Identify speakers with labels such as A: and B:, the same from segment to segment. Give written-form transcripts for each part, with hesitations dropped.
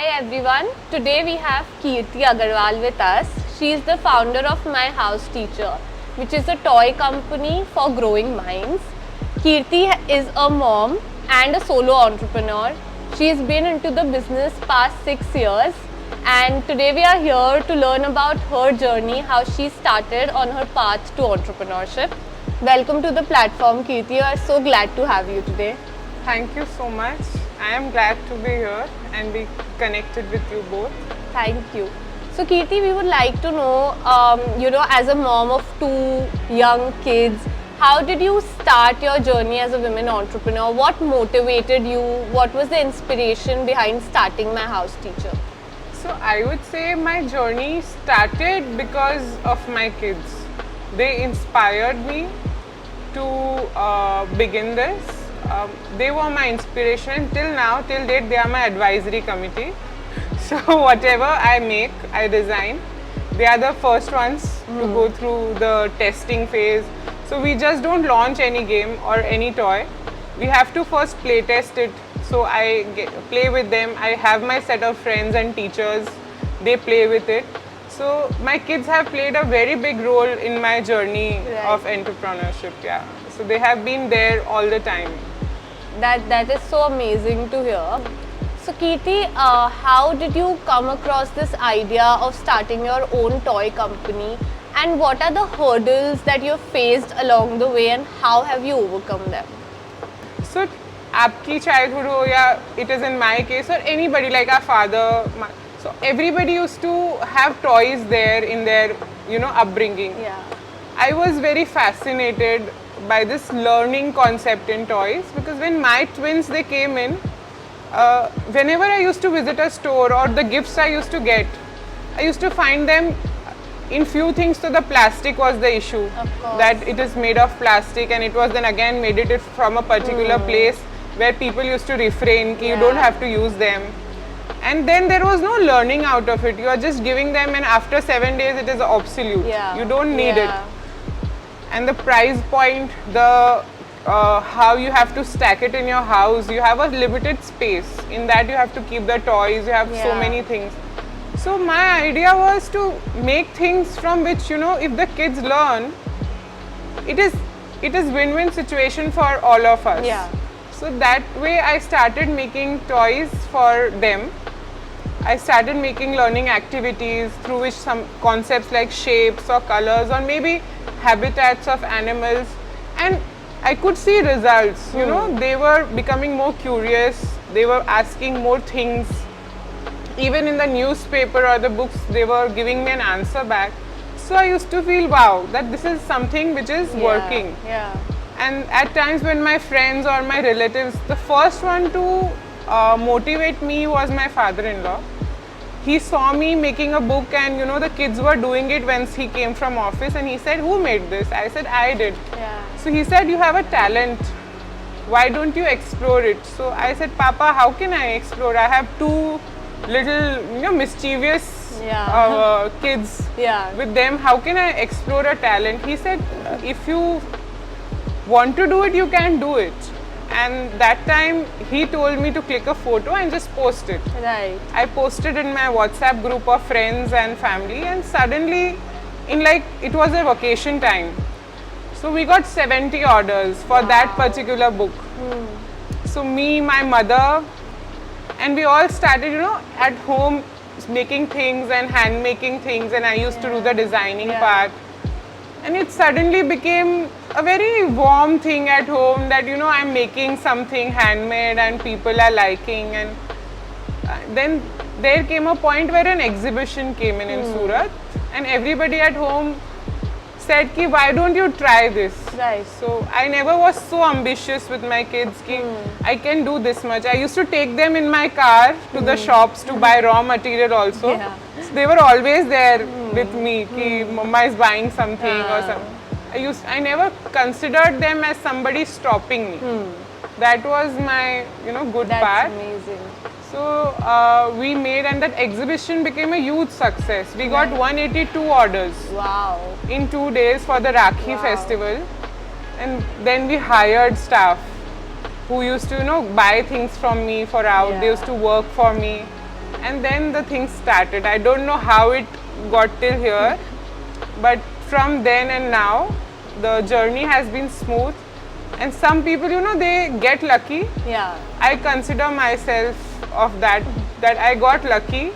A: Hi everyone, today we have Kirti Aggarwal with us. She is the founder of My House Teacher, which is a toy company for growing minds. Kirti is a mom and a solo entrepreneur. She has been into the business past 6 years, and today we are here to learn about her journey, how she started on her path to entrepreneurship. Welcome to the platform, Kirti. We are so glad to have you today.
B: Thank you so much. I am glad to be here and be connected with you both.
A: Thank you. So Kirti, we would like to know, as a mom of two young kids, how did you start your journey as a women entrepreneur? What motivated you? What was the inspiration behind starting My House Teacher?
B: So I would say my journey started because of my kids. They inspired me to begin this. They were my inspiration till now, till date they are my advisory committee. So whatever I make, I design. They are the first ones to go through the testing phase. So we just don't launch any game or any toy. We have to first play test it. So I play with them. I have my set of friends and teachers. They play with it. So my kids have played a very big role in my journey of entrepreneurship. Yeah. So they have been there all the time.
A: That is so amazing to hear. So Kirti, how did you come across this idea of starting your own toy company, and what are the hurdles that you faced along the way, and how have you overcome them?
B: So आपकी childhood हो या it is in my case or anybody like our father, so everybody used to have toys there in their upbringing.
A: Yeah.
B: I was very fascinated by this learning concept in toys, because when my twins they came in, whenever I used to visit a store or the gifts I used to get, I used to find them in few things. So the plastic was the issue, that it is made of plastic, and it was then again made it from a particular place where people used to refrain, you don't have to use them. And then there was no learning out of it. You are just giving them, and after 7 days it is obsolete. You don't need it. And the price point, the how you have to stack it in your house, you have a limited space. In that you have to keep the toys, you have so many things. So my idea was to make things from which, if the kids learn, it is win-win situation for all of us. So that way I started making toys for them. I started making learning activities through which some concepts like shapes or colors or maybe habitats of animals, and I could see results. They were becoming more curious, they were asking more things. Even in the newspaper or the books, they were giving me an answer back. So I used to feel, wow, that this is something which is working. And at times when my friends or my relatives, the first one to motivate me was my father-in-law. He saw me making a book, and the kids were doing it once he came from office, and he said, who made this? I said, I did. So he said, you have a talent, why don't you explore it? So I said, Papa, how can I explore? I have two little mischievous kids. With them, how can I explore a talent? He said, if you want to do it, you can do it. And that time he told me to click a photo and just post it. I posted in my WhatsApp group of friends and family, and suddenly it was a vacation time. So we got 70 orders for that particular book. So me, my mother, and we all started, at home making things and hand making things, and I used to do the designing part. And it suddenly became a very warm thing at home that, I'm making something handmade and people are liking. And then there came a point where an exhibition came in Surat, and everybody at home said, ki, why don't you try this? So I never was so ambitious with my kids, ki, I can do this much. I used to take them in my car to the shops to buy raw material also. So they were always there with me, ki, Mama is buying something or something. I never considered them as somebody stopping me. That was my, good part.
A: That's amazing.
B: So we made, and that exhibition became a huge success. We got 182 orders. In 2 days for the Rakhi festival. And then we hired staff who used to, buy things from me for out. They used to work for me. and then the things started. I don't know how it got till here, but from then and now, the journey has been smooth. And some people, you know, they get lucky.
A: Yeah.
B: I consider myself of that I got lucky.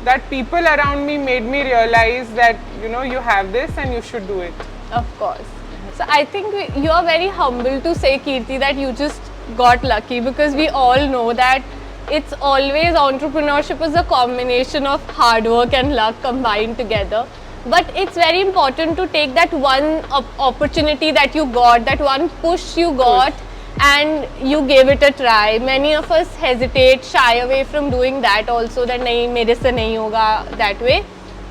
B: That people around me made me realize that, you know, you have this and you should do it.
A: Of course. So I think you are very humble to say, Kirti, that you just got lucky, because we all know that it's always, entrepreneurship is a combination of hard work and luck combined together. But it's very important to take that one opportunity that you got, that one push you got, and you gave it a try. Many of us hesitate, shy away from doing that also, that nahi, mere se nahi hoga, that way.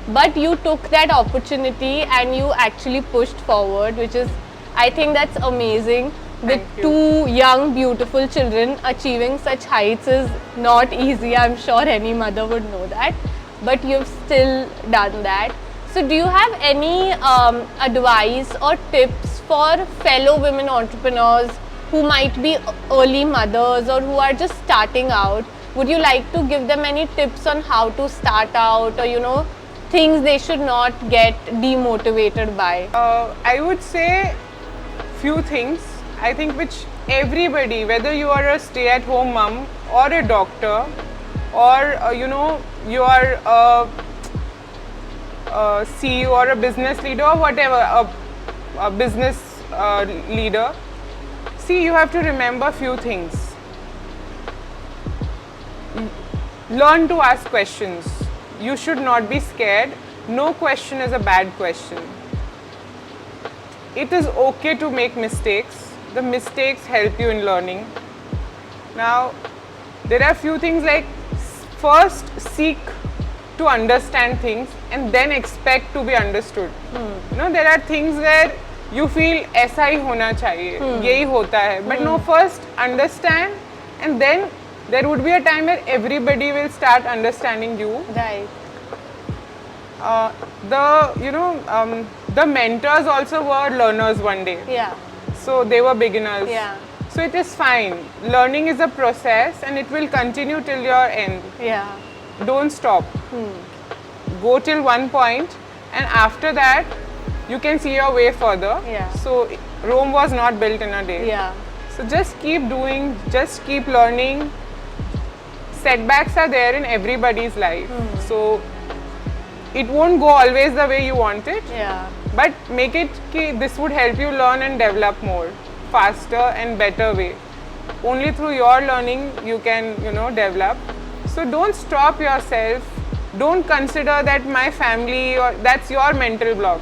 A: But you took that opportunity and you actually pushed forward, which is, I think that's amazing. With two young, beautiful children, achieving such heights is not easy. I'm sure any mother would know that. But you've still done that. So do you have any advice or tips for fellow women entrepreneurs who might be early mothers or who are just starting out? Would you like to give them any tips on how to start out, or, you know, things they should not get demotivated by?
B: I would say few things, I think, which everybody, whether you are a stay-at-home mom or a doctor, or you know, you are a CEO or a business leader or whatever, a business leader. See, you have to remember few things. Learn to ask questions. You should not be scared. No question is a bad question. It is okay to make mistakes. The mistakes help you in learning. Now, there are few things like, first seek to understand things and then expect to be understood. You know, there are things where you feel ऐसा ही होना चाहिए, यही होता है. But no, first understand, and then there would be a time where everybody will start understanding you.
A: Right.
B: The mentors also were learners one day.
A: Yeah.
B: So they were beginners.
A: Yeah.
B: So it is fine. Learning is a process and it will continue till your end.
A: Yeah.
B: Don't stop. Go till one point, and after that you can see your way further.
A: Yeah.
B: So Rome was not built in a day.
A: Yeah.
B: So just keep doing, just keep learning. Setbacks are there in everybody's life. So it won't go always the way you want it.
A: Yeah.
B: But make it ki this would help you learn and develop more, faster and better way. Only through your learning you can, you know, develop. So don't stop yourself. Don't consider that my family or that's your mental block.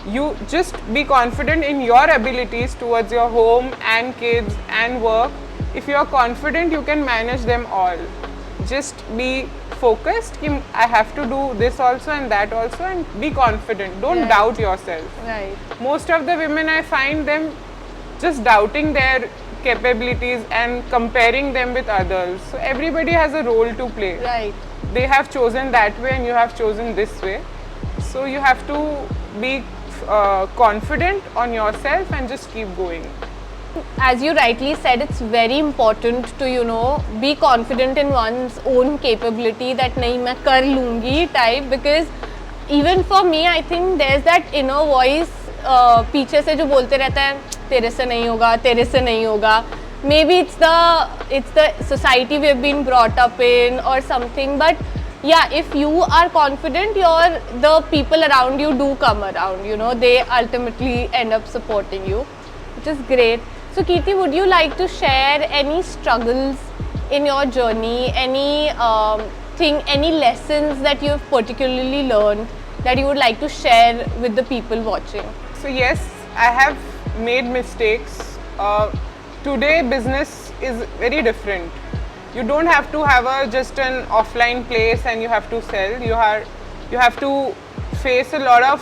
B: You just be confident in your abilities towards your home and kids and work. If you are confident, you can manage them all. Just be focused. I have to do this also and that also, and be confident. Don't doubt yourself.
A: Right.
B: Most of the women, I find them just doubting their capabilities and comparing them with others. So everybody has a role to play.
A: Right.
B: They have chosen that way and you have chosen this way. So you have to be confident on yourself and just keep going.
A: As you rightly said, it's very important to, you know, be confident in one's own capability, that nahi main kar lungi type, because even for me, I think there's that inner voice पीछे से जो बोलते रहता है तेरे से नहीं होगा, तेरे से नहीं होगा. Maybe it's the society we have been brought up in or something, but yeah, if you are confident, the people around you do come around, you know, they ultimately end up supporting you, which is great. So Kirti, would you like to share any struggles in your journey, any any lessons that you have particularly learned that you would like to share with the people watching?
B: So yes, I have made mistakes. Today business is very different. You don't have to have just an offline place and you have to sell. You have to face a lot of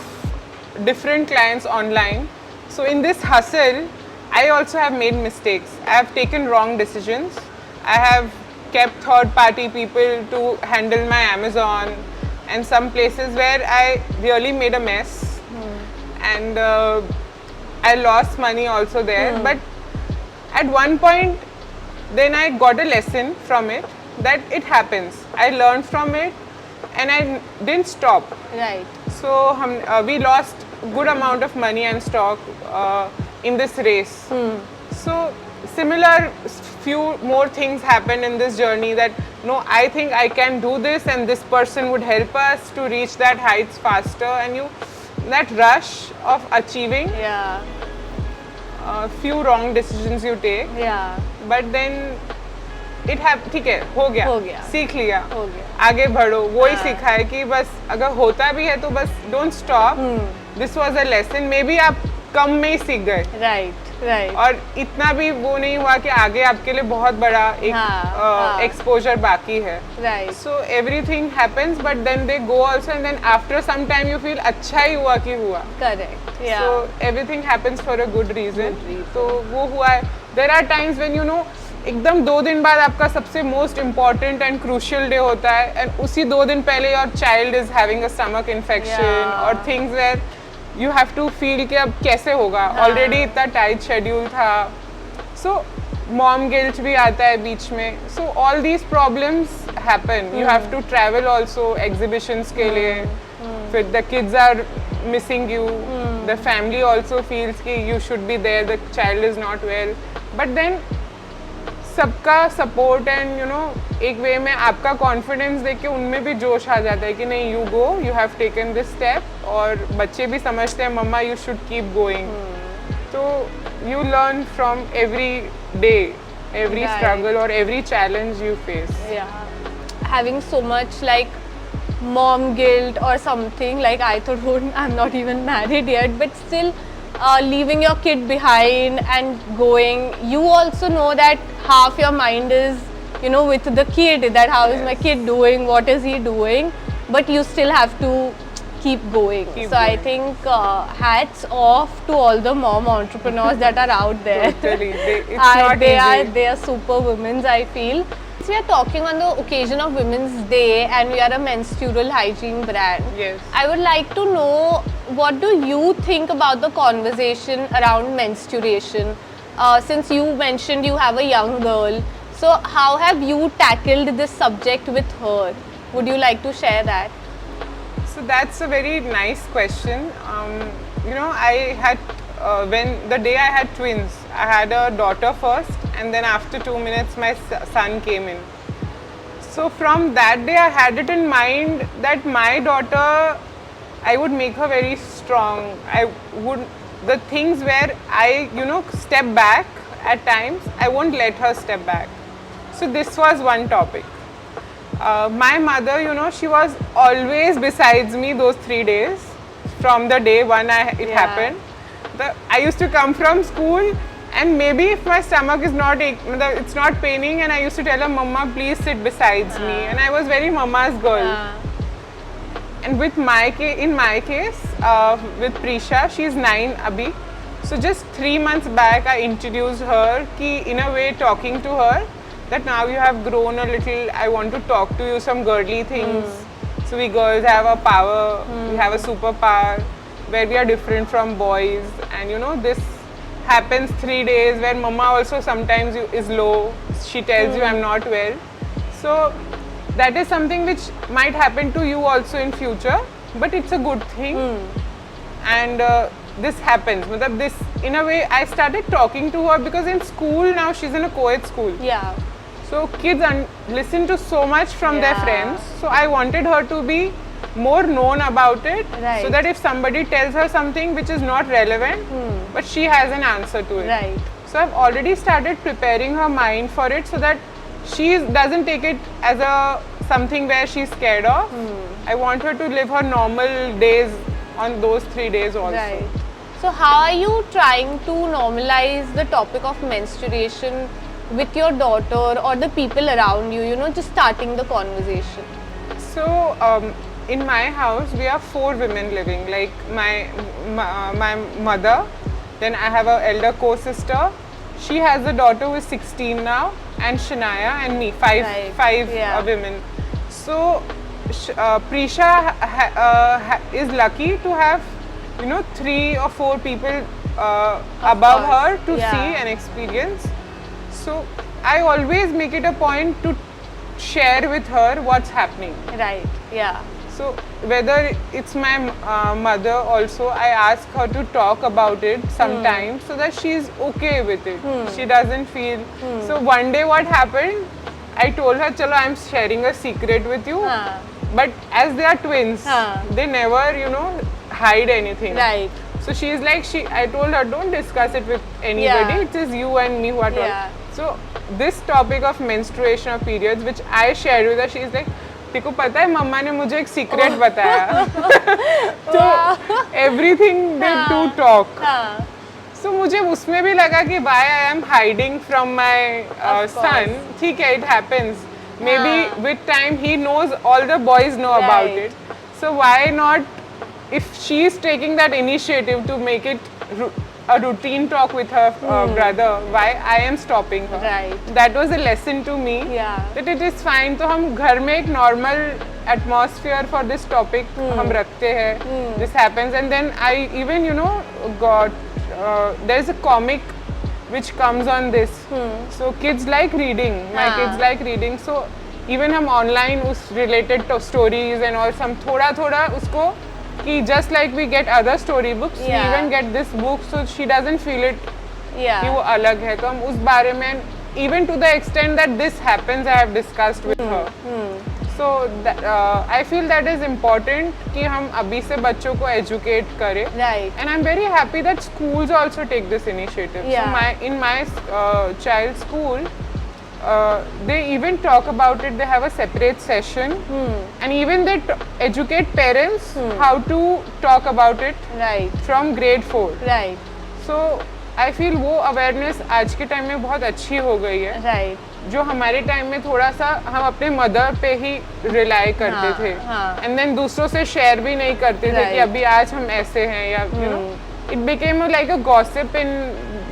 B: different clients online. So in this hustle, I also have made mistakes. I have taken wrong decisions. I have kept third-party people to handle my Amazon, and some places where I really made a mess. And I lost money also there. But at one point, then I got a lesson from it. that it happens. I learned from it and I didn't stop.
A: Right.
B: So we lost good amount of money and stock in this race. So similar few more things happened in this journey that no, I think I can do this and this person would help us to reach that heights faster, and that rush of achieving,
A: Yeah.
B: few wrong decisions you take,
A: Yeah.
B: but then ठीक है, हो गया, सीख लिया, आगे बढ़ो, वही सीखा है कि बस अगर होता भी है तो बस don't stop. This was a lesson. Maybe आप कम में ही सीख गए.
A: Right.
B: और इतना भी वो नहीं हुआ कि आगे आपके लिए बहुत बड़ा एक exposure बाकी है.
A: Right.
B: So everything happens, but then they go also, and then after some time you feel अच्छा ही हुआ कि हुआ.
A: Correct. Yeah.
B: So everything happens for a good reason. तो वो हुआ है. There are times when एकदम 2 दिन बाद आपका सबसे most important and crucial day होता है, एंड उसी 2 दिन पहले your child is having a stomach infection और things where you have to feel कि अब कैसे होगा, ऑलरेडी इतना टाइट शेड्यूल था. सो मॉम गिल्ट भी आता है बीच में. So all these problems happen. You have to travel also exhibitions के लिए, फिर the kids are missing you, the family also feels कि you should be there, the child is not well, but then सबका support and एक way में आपका confidence देख के उनमें भी जोश आ जाता है कि नहीं, you go, you have taken this step. और बच्चे भी समझते हैं mama you should keep going. तो you learn from every day, every struggle और every challenge you face.
A: Having so much like mom guilt or something, like I thought, I'm not even married yet, but still leaving your kid behind and going, you also know that half your mind is with the kid, that how is my kid doing, what is he doing, but you still have to keep going. I think hats off to all the mom entrepreneurs that are out there.
B: Totally. It's not easy.
A: They are super women, I feel. We are talking on the occasion of Women's Day and we are a menstrual hygiene brand.
B: Yes.
A: I would like to know, what do you think about the conversation around menstruation? Since you mentioned you have a young girl, so how have you tackled this subject with her? Would you like to share that?
B: So that's a very nice question. I had when the day I had twins, I had a daughter first, and then after 2 minutes my son came in. So from that day I had it in mind that my daughter, I would make her very strong. The things where I step back at times, I won't let her step back. So this was one topic. My mother, she was always besides me those 3 days from the day one it happened. I used to come from school, and maybe if my stomach is not, it's not paining, and I used to tell her, Mama, please sit besides me, and I was very mama's girl. And in my case, with Prisha, she's 9 abhi. So just 3 months back, I introduced her, ki in a way talking to her, that now you have grown a little, I want to talk to you some girly things. So we girls have a power, we have a superpower, where we are different from boys, and this happens 3 days where mama also sometimes is low, she tells you I'm not well. So that is something which might happen to you also in future, but it's a good thing. And this happens. This, in a way, I started talking to her because in school now she's in a co-ed school.
A: Yeah.
B: So kids listen to so much from their friends. So I wanted her to be more known about it, so that if somebody tells her something which is not relevant, but she has an answer to it.
A: Right.
B: So I've already started preparing her mind for it, so that she doesn't take it as something where she's scared of. I want her to live her normal days on those 3 days also.
A: Right. So how are you trying to normalize the topic of menstruation with your daughter or the people around you, just starting the conversation?
B: So in my house we are 4 women living, like my mother, then I have an elder co-sister, she has a daughter who is 16 now, and Shania and me, five women. So Prisha is lucky to have 3 or 4 people above her to see and experience. So I always make it a point to share with her what's happening.
A: Right. Yeah.
B: So whether it's my mother also, I ask her to talk about it sometimes so that she's okay with it. She doesn't feel. So one day what happened, I told her, chalo, I'm sharing a secret with you. But as they are twins, they never, you know, hide anything.
A: Right.
B: So she's like, I told her, don't discuss it with anybody. It is you and me who are talking. So this topic of menstruation or periods, which I shared with her, she's like, तेको पता है मम्मा ने मुझे एक secret बताया. तो everything they do talk. So मुझे उसमें भी लगा कि why I am hiding from my son. ठीक है, it happens. Maybe with time he knows, all the boys know about it. So why not, if she is taking that initiative to make it a routine talk with her brother, why I am stopping her?
A: Right.
B: That was a lesson to me. That it is fine. तो हम घर में एक normal atmosphere for this topic हम रखते हैं. This happens, and then I even, you know, got there's a comic which comes on this. So kids like reading. My kids like reading. So even हम online उस related to stories and all some थोड़ा उसको कि just like we get other story books, we even get this book, so she doesn't feel it कि वो अलग है. तो हम उस बारे में, even to the extent that this happens, I have discussed with her. So that, I feel that is important कि हम अभी से बच्चों को educate करें.
A: Right.
B: And I'm very happy that schools also take this initiative. So in my child's school, they even talk about it. They have a separate session, and even they educate parents how to talk about it.
A: Right.
B: From grade 4.
A: Right.
B: So I feel वो awareness आज के time में बहुत अच्छी हो गई है.
A: Right.
B: जो हमारे टाइम में थोड़ा सा हम अपने मदर पे ही रिलाई करते थे, एंड देन दूसरों से शेयर भी नहीं करते थे कि अभी आज हम ऐसे हैं, या you know it became like a gossip in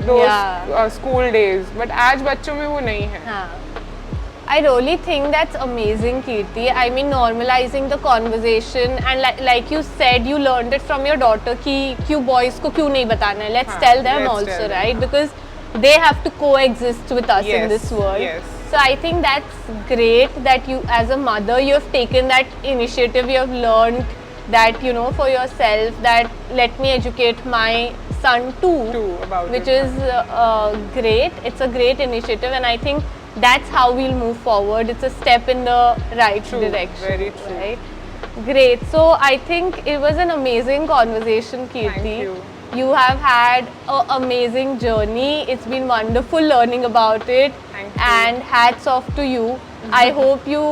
B: those school days. But आज बच्चों में वो नहीं है.
A: I really think that's amazing, Kirti. I mean, normalizing the conversation, and like you said, you learned it from your daughter कि क्यों boys को क्यों नहीं बताना है. Let's tell them also, right? Because they have to coexist with us in this world. So I think that's great that you, as a mother, you have taken that initiative. You have learned that, you know, for yourself, that let me educate my son too
B: about
A: which is great. It's a great initiative, and I think that's how we'll move forward. It's a step in the right direction.
B: Very true.
A: Right? Great. So I think it was an amazing conversation, Kirti.
B: Thank you.
A: You have had an amazing journey. It's been wonderful learning about it.
B: Thank you.
A: And hats off to you. I hope you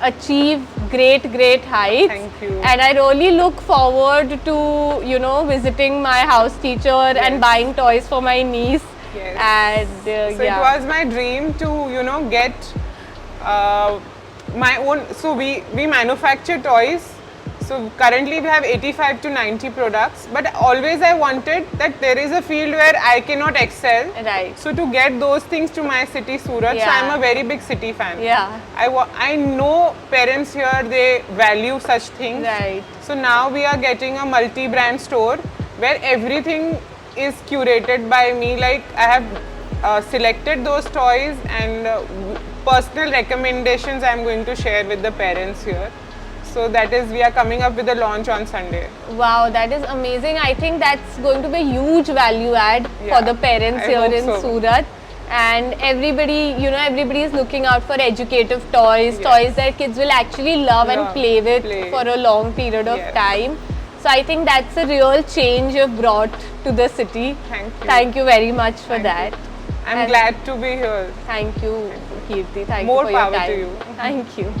A: achieve great heights.
B: Thank you.
A: And I really look forward to, you know, visiting my house teacher and buying toys for my niece.
B: Yes.
A: And
B: so it was my dream to, you know, get my own. So we manufacture toys. So currently we have 85 to 90 products, but always I wanted that there is a field where I cannot excel.
A: Right.
B: So to get those things to my city, Surat, so I'm a very big city fan.
A: Yeah.
B: I know parents here, they value such things.
A: Right.
B: So now we are getting a multi-brand store where everything is curated by me. Like I have selected those toys, and personal recommendations I am going to share with the parents here. So that is, we are coming up with a launch on Sunday.
A: Wow, that is amazing. I think that's going to be a huge value add for the parents here in Surat. And everybody, you know, everybody is looking out for educative toys, toys that kids will actually love and play with for a long period of time. So I think that's a real change you've brought to the city.
B: Thank you.
A: Thank you very much for that.
B: I'm glad to be here.
A: Thank you, Kirti. Thank
B: More
A: you for your
B: power
A: time.
B: to you.
A: Thank you.